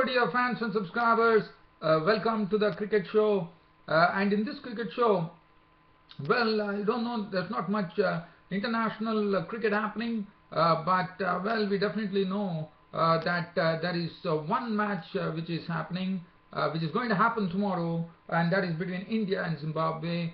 Hello dear fans and subscribers, welcome to the cricket show. And in this cricket show, well, I don't know, there's not much international cricket happening, but well, we definitely know that there is one match which is happening, which is going to happen tomorrow, and that is between India and Zimbabwe,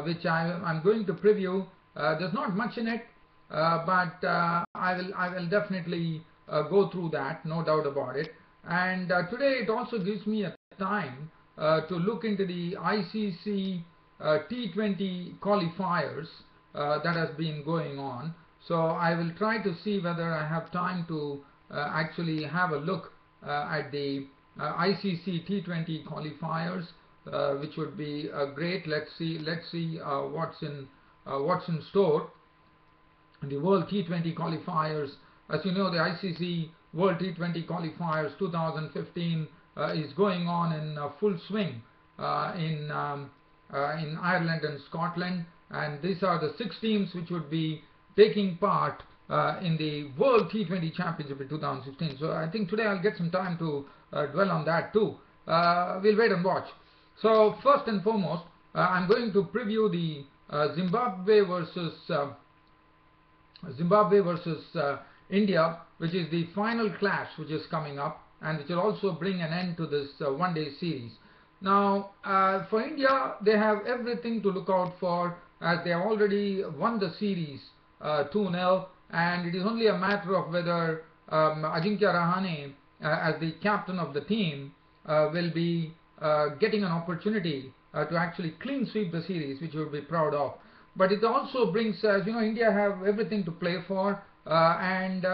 which I'm going to preview. There's not much in it, but I will definitely go through that, no doubt about it. And today it also gives me a time to look into the ICC T20 qualifiers that has been going on. So I will try to see whether I have time to actually have a look at the ICC T20 qualifiers, which would be great. Let's see what's in store. The World T20 qualifiers, as you know, the ICC World T20 qualifiers 2015 is going on in full swing in Ireland and Scotland, and these are the 6 teams which would be taking part in the World T20 Championship in 2016. So I think today I'll get some time to dwell on that too. We'll wait and watch. So first and foremost, I'm going to preview the Zimbabwe versus India, which is the final clash which is coming up, and which will also bring an end to this one-day series. Now, for India, they have everything to look out for, as they have already won the series 2-0, and it is only a matter of whether Ajinkya Rahane, as the captain of the team, will be getting an opportunity to actually clean sweep the series, which we will be proud of. But it also brings, as you know, India have everything to play for, and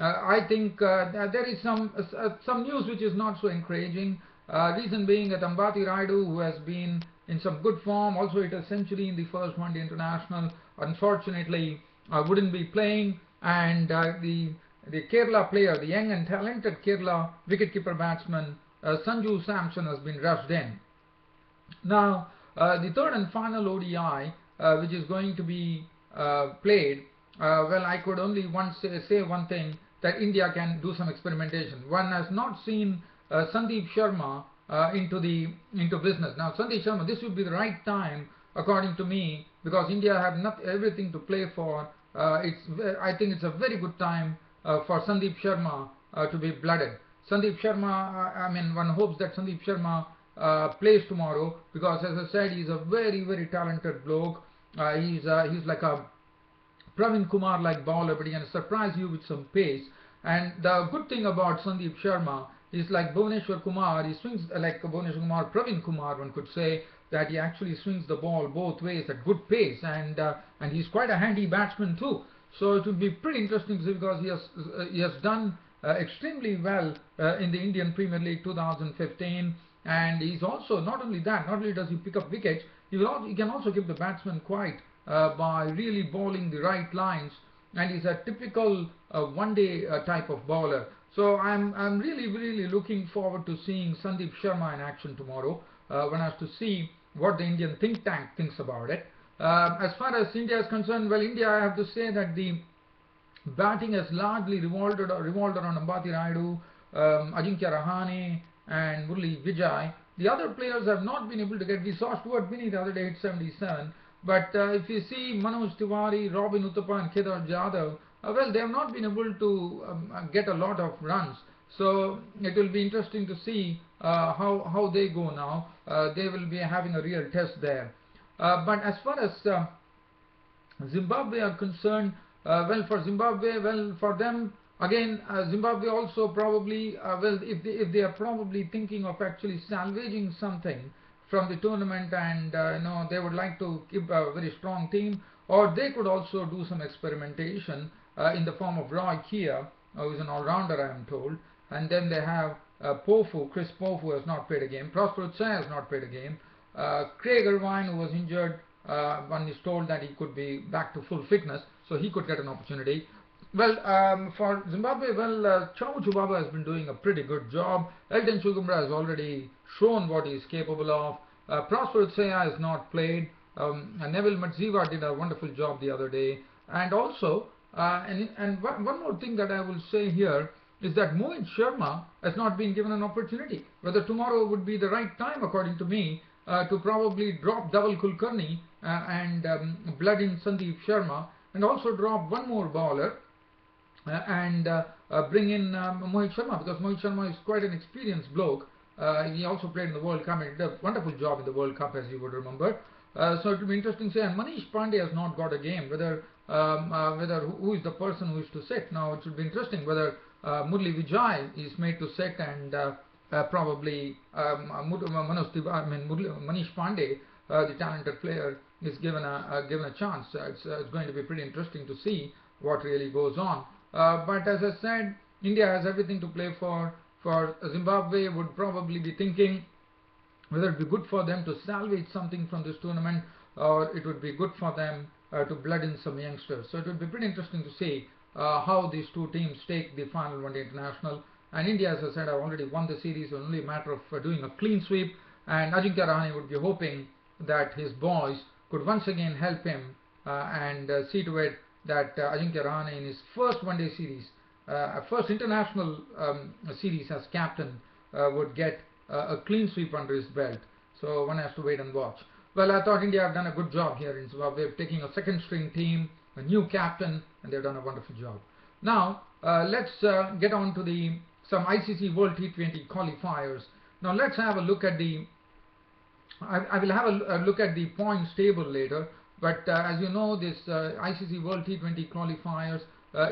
I think there is some news which is not so encouraging. Reason being that Ambati Rayudu, who has been in some good form, also hit a century in the first one-day international, unfortunately wouldn't be playing, and the Kerala player, the young and talented Kerala wicketkeeper batsman Sanju Samson, has been rushed in. Now, the third and final ODI, which is going to be played, well, I could only say one thing, that India can do some experimentation. One has not seen Sandeep Sharma into business. Now, Sandeep Sharma, this would be the right time, according to me, because India have not everything to play for. I think it's a very good time for Sandeep Sharma to be blooded. Sandeep Sharma, I mean, one hopes that Sandeep Sharma plays tomorrow, because as I said, he's a very, very talented bloke. He's like a Pravin Kumar like bowler, but he can surprise you with some pace. And the good thing about Sandeep Sharma is, like Bhuvneshwar Kumar, he swings like Bhuvneshwar Kumar, Pravin Kumar, one could say that he actually swings the ball both ways at good pace, and he's quite a handy batsman too. So it would be pretty interesting to see, because he has done extremely well in the Indian Premier League 2015, and he's also, not only does he pick up wickets, he can also keep the batsman quiet by really bowling the right lines, and he's a typical one-day type of bowler. So I'm really looking forward to seeing Sandeep Sharma in action tomorrow. One has to see what the Indian think tank thinks about it. As far as India is concerned, well, India, I have to say that the batting has largely revolved around Ambati Rayudu, Ajinkya Rahane, and Murali Vijay. The other players have not been able to get. We saw Stuart Binney the other day hit 77. But if you see Manoj Tiwari, Robin Uthappa, and Kedar Jadhav, well, they have not been able to get a lot of runs. So it will be interesting to see how they go now. They will be having a real test there. But as far as Zimbabwe are concerned, well, for Zimbabwe, well, for them, again, Zimbabwe also probably, well, if they are probably thinking of actually salvaging something from the tournament, and they would like to keep a very strong team, or they could also do some experimentation in the form of Roy Keir, who is an all-rounder, I am told, and then they have Chris Pofu has not played a game, Prosper Utsai has not played a game, Craig Irvine, who was injured, one is told that he could be back to full fitness, so he could get an opportunity. Well, for Zimbabwe, well, Chow Chubaba has been doing a pretty good job. Elton Chukwuemeka has already shown what he is capable of. Prosper Utsaya has not played. And Neville Madziva did a wonderful job the other day. And also, and one more thing that I will say here, is that Mohit Sharma has not been given an opportunity. Whether tomorrow would be the right time, according to me, to probably drop Dhaval Kulkarni and blood in Sandeep Sharma, and also drop one more bowler and bring in Mohit Sharma, because Mohit Sharma is quite an experienced bloke. He also played in the World Cup and did a wonderful job in the World Cup, as you would remember. So it will be interesting to say. And Manish Pandey has not got a game. Whether who is the person who is to sit now? It should be interesting whether Murli Vijay is made to sit and probably Manish Pandey, the talented player, is given a chance. It's going to be pretty interesting to see what really goes on. But as I said, India has everything to play for. Zimbabwe would probably be thinking whether it would be good for them to salvage something from this tournament, or it would be good for them to blood in some youngsters. So it would be pretty interesting to see how these two teams take the final one-day international. And India, as I said, have already won the series. It's only a matter of doing a clean sweep. And Ajinkya Rahane would be hoping that his boys could once again help him and see to it that Ajinkya Rahane in his first one-day series, first international series as captain, would get a clean sweep under his belt. So one has to wait and watch. Well, I thought India have done a good job here in Zimbabwe, taking a second string team, a new captain, and they've done a wonderful job. Now let's get on to some ICC World T20 qualifiers. Now let's have a look at I will have a look at the points table later, but as you know, this ICC World T20 qualifiers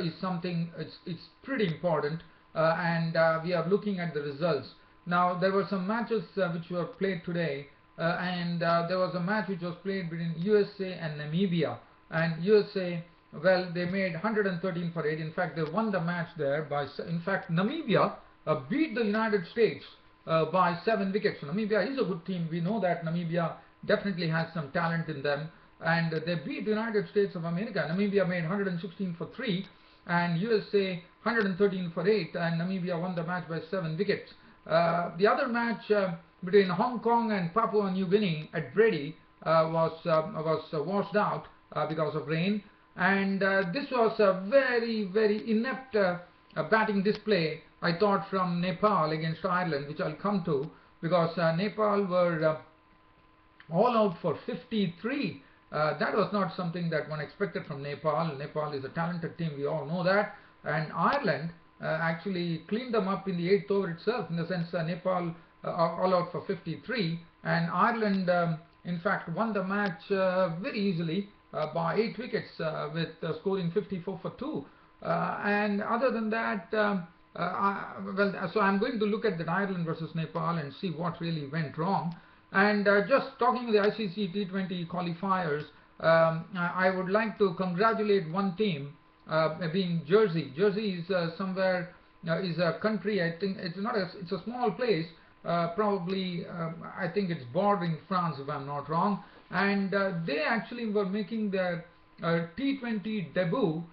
is something, it's pretty important, and we are looking at the results. Now there were some matches which were played today, and there was a match which was played between USA and Namibia, and USA, well, they made 113 for 8. In fact, they won the match there in fact, Namibia beat the United States by 7 wickets. So Namibia is a good team. We know that Namibia definitely has some talent in them, and they beat the United States of America. Namibia made 116 for 3 and USA 113 for 8, and Namibia won the match by 7 wickets. The other match between Hong Kong and Papua New Guinea at Brady was washed out because of rain, and this was a very, very inept batting display, I thought, from Nepal against Ireland, which I'll come to, because Nepal were all out for 53. That was not something that one expected from Nepal. Nepal is a talented team, we all know that, and Ireland actually cleaned them up in the 8th over itself, in the sense Nepal all out for 53, and Ireland in fact won the match very easily by 8 wickets with scoring 54 for 2. And other than that, so I'm going to look at that Ireland versus Nepal and see what really went wrong. And just talking the ICC T20 qualifiers, I would like to congratulate one team, being Jersey. Jersey is somewhere, is a country, I think it's a small place, probably I think it's bordering France, if I'm not wrong, and they actually were making their T20 debut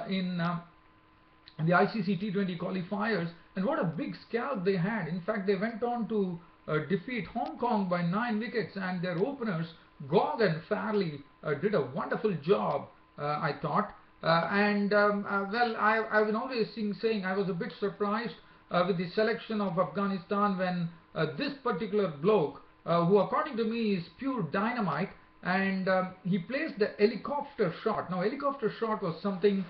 in the ICC T20 qualifiers, and what a big scalp they had. In fact, they went on to defeat Hong Kong by 9 wickets, and their openers Gog and Farley did a wonderful job, I thought. Well, I've been always saying I was a bit surprised with the selection of Afghanistan when this particular bloke, who according to me is pure dynamite, and he placed the helicopter shot. Now, helicopter shot was something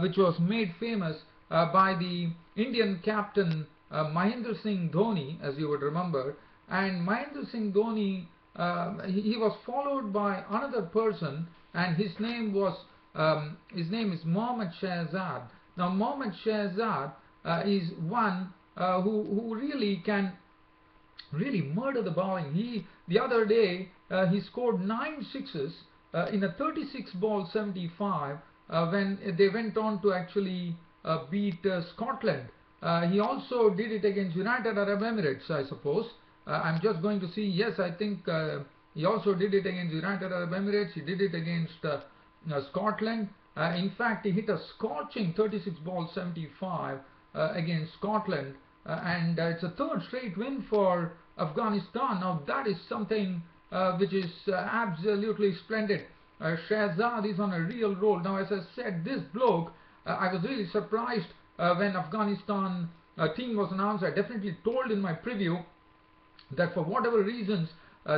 which was made famous by the Indian captain Mahendra Singh Dhoni, as you would remember. And Mahendra Singh Dhoni, he was followed by another person, and his name is Mohammad Shahzad. Now, Mohammad Shahzad is one who really can murder the bowling. The other day he scored 9 sixes in a 36-ball 75 when they went on to actually beat Scotland. He also did it against United Arab Emirates, I suppose. I'm just going to see. Yes, I think he also did it against United Arab Emirates. He did it against Scotland. In fact, he hit a scorching 36-ball 75 against Scotland, and it's a 3rd straight win for Afghanistan. Now, that is something which is absolutely splendid. Shahzad is on a real roll. Now, as I said, this bloke, I was really surprised when Afghanistan team was announced, I definitely told in my preview that for whatever reasons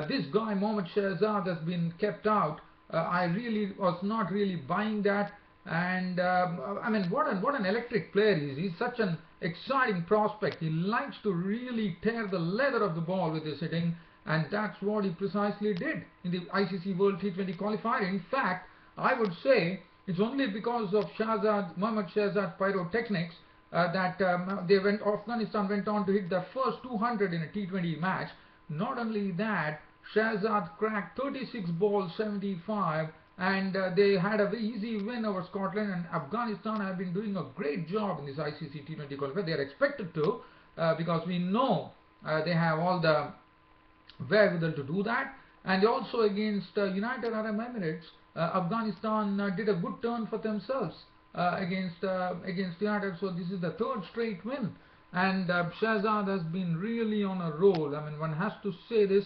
this guy Mohammad Shahzad has been kept out. I really was not really buying that, and I mean, what an electric player he is. He's such an exciting prospect. He likes to really tear the leather of the ball with his hitting, and that's what he precisely did in the ICC World T20 qualifier. In fact, I would say it's only because of Mohammad Shahzad pyrotechnics that Afghanistan went on to hit their first 200 in a T20 match. Not only that, Shahzad cracked 36 balls, 75, and they had a very easy win over Scotland. And Afghanistan have been doing a great job in this ICC T20 qualifier. They are expected to, because we know they have all the wherewithal to do that. And also against United Arab Emirates, Afghanistan did a good turn for themselves against United. So this is the third straight win, and Shahzad has been really on a roll. I mean, one has to say this.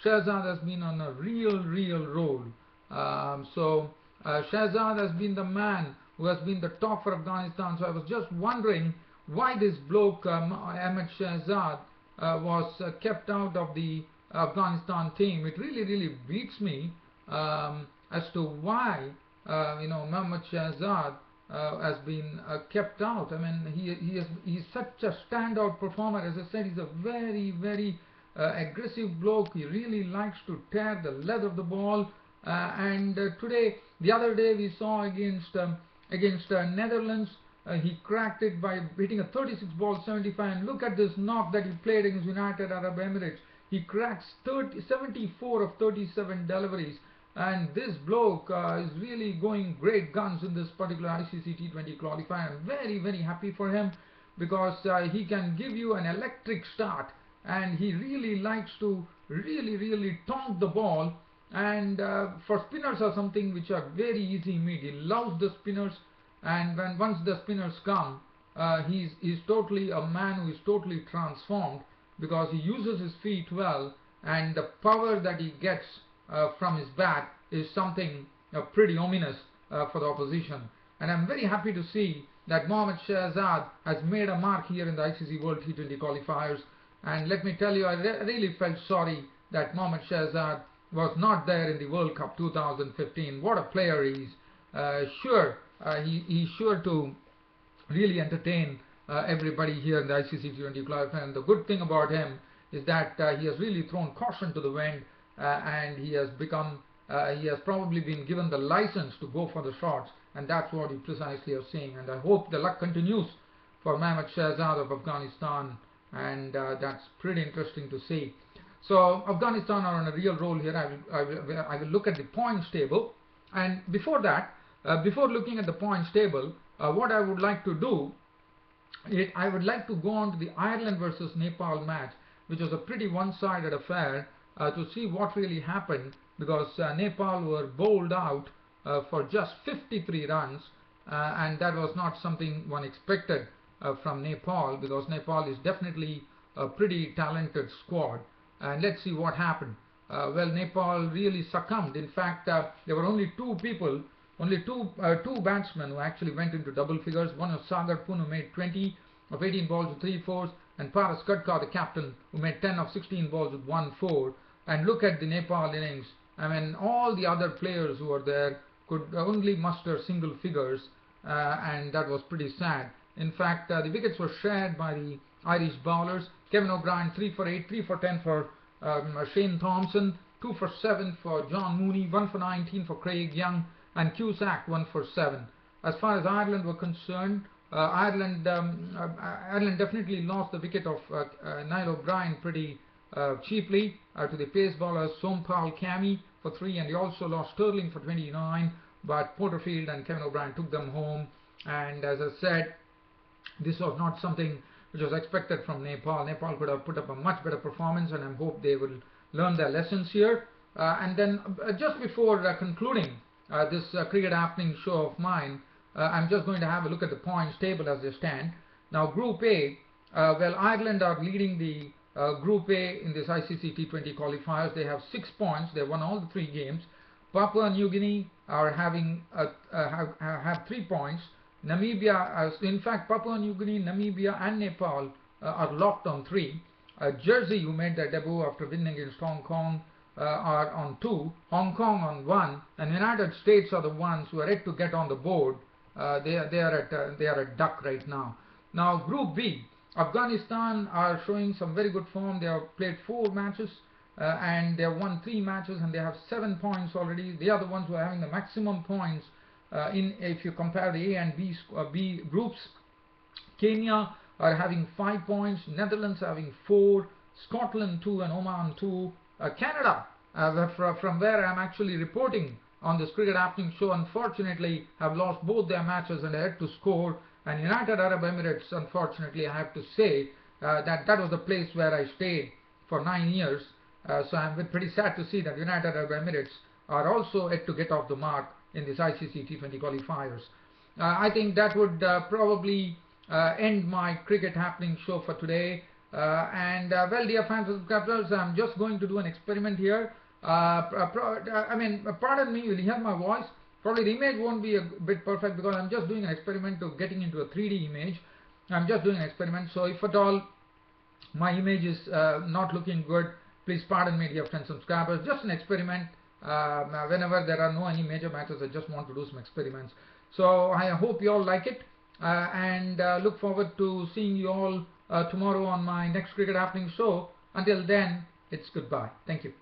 Shahzad has been on a real roll. Shahzad has been the man who has been the talk for Afghanistan. So I was just wondering why this bloke Ahmed Shahzad was kept out of the Afghanistan team. It really beats me as to why Mohammad Shahzad has been kept out. I mean, he's such a standout performer. As I said, he's a very aggressive bloke. He really likes to tear the leather of the ball. The other day we saw against Netherlands, he cracked it by hitting a 36 ball 75. And look at this knock that he played against United Arab Emirates. He cracks 74 of 37 deliveries. And this bloke is really going great guns in this particular ICC T20 qualifier. I'm very happy for him, because he can give you an electric start, and he really likes to really tonk the ball. And for spinners are something which are very easy meat. He loves the spinners, and once the spinners come, he's totally a man who is totally transformed, because he uses his feet well, and the power that he gets from his bat is something pretty ominous for the opposition. And I'm very happy to see that Mohammad Shahzad has made a mark here in the ICC World T20 qualifiers. And let me tell you, I really felt sorry that Mohammad Shahzad was not there in the World Cup 2015. What a player he is. He's sure to really entertain everybody here in the ICC T20 qualifier. And the good thing about him is that he has really thrown caution to the wind, and he has probably been given the license to go for the shots, and that's what you precisely are seeing. And I hope the luck continues for Mohammad Shahzad of Afghanistan, and that's pretty interesting to see. So Afghanistan are on a real roll here. I will look at the points table, and before that, before looking at the points table, what I would like to do is I would like to go on to the Ireland versus Nepal match, which was a pretty one-sided affair, to see what really happened, because Nepal were bowled out for just 53 runs, and that was not something one expected from Nepal, because Nepal is definitely a pretty talented squad. And let's see what happened. Well, Nepal really succumbed. In fact, there were only two batsmen who actually went into double figures. One was Sagar Pun, who made 20 of 18 balls with 3 fours, and Paras Kadkar, the captain, who made 10 of 16 balls with 1 4. And look at the Nepal innings. I mean, all the other players who were there could only muster single figures, and that was pretty sad. In fact, the wickets were shared by the Irish bowlers. Kevin O'Brien 3 for 8, 3 for 10 for Shane Thompson, 2 for 7 for John Mooney, 1 for 19 for Craig Young, and Cusack 1 for 7. As far as Ireland were concerned, Ireland definitely lost the wicket of Niall O'Brien pretty cheaply to the pace bowler Sompal Kami for 3, and he also lost Sterling for 29, but Porterfield and Kevin O'Brien took them home. And as I said, this was not something which was expected from Nepal. Nepal could have put up a much better performance, and I hope they will learn their lessons here. And then just before concluding this cricket happening show of mine, I'm just going to have a look at the points table as they stand. Now, Group A, well, Ireland are leading the Group A in this ICC T20 qualifiers. They have 6 points. They won all the 3 games. Papua New Guinea are having have 3 points. Namibia, in fact, Papua New Guinea, Namibia, and Nepal are locked on 3. Jersey, who made their debut after winning against Hong Kong, are on 2. Hong Kong on 1, and United States are the ones who are yet to get on the board. They are at duck right now. Now, Group B, Afghanistan are showing some very good form. They have played 4 matches and they have won 3 matches, and they have 7 points already. They are the ones who are having the maximum points if you compare the A and B groups. Kenya are having 5 points, Netherlands having 4, Scotland 2, and Oman 2. Canada, from where I am actually reporting on this Cricket Happening show, unfortunately have lost both their matches and they had to score. And United Arab Emirates, unfortunately, I have to say that was the place where I stayed for 9 years. So I'm pretty sad to see that United Arab Emirates are also yet to get off the mark in this ICC T20 qualifiers. I think that would probably end my Cricket Happening show for today. Well, dear fans and subscribers, I'm just going to do an experiment here. Pardon me, you'll hear my voice. Probably the image won't be a bit perfect because I'm just doing an experiment of getting into a 3D image. I'm just doing an experiment, so if at all my image is not looking good, please pardon me, dear friends and subscribers. Just an experiment. Whenever there are no any major matches, I just want to do some experiments. So I hope you all like it, and look forward to seeing you all tomorrow on my next Cricket Happening show. Until then, it's goodbye. Thank you.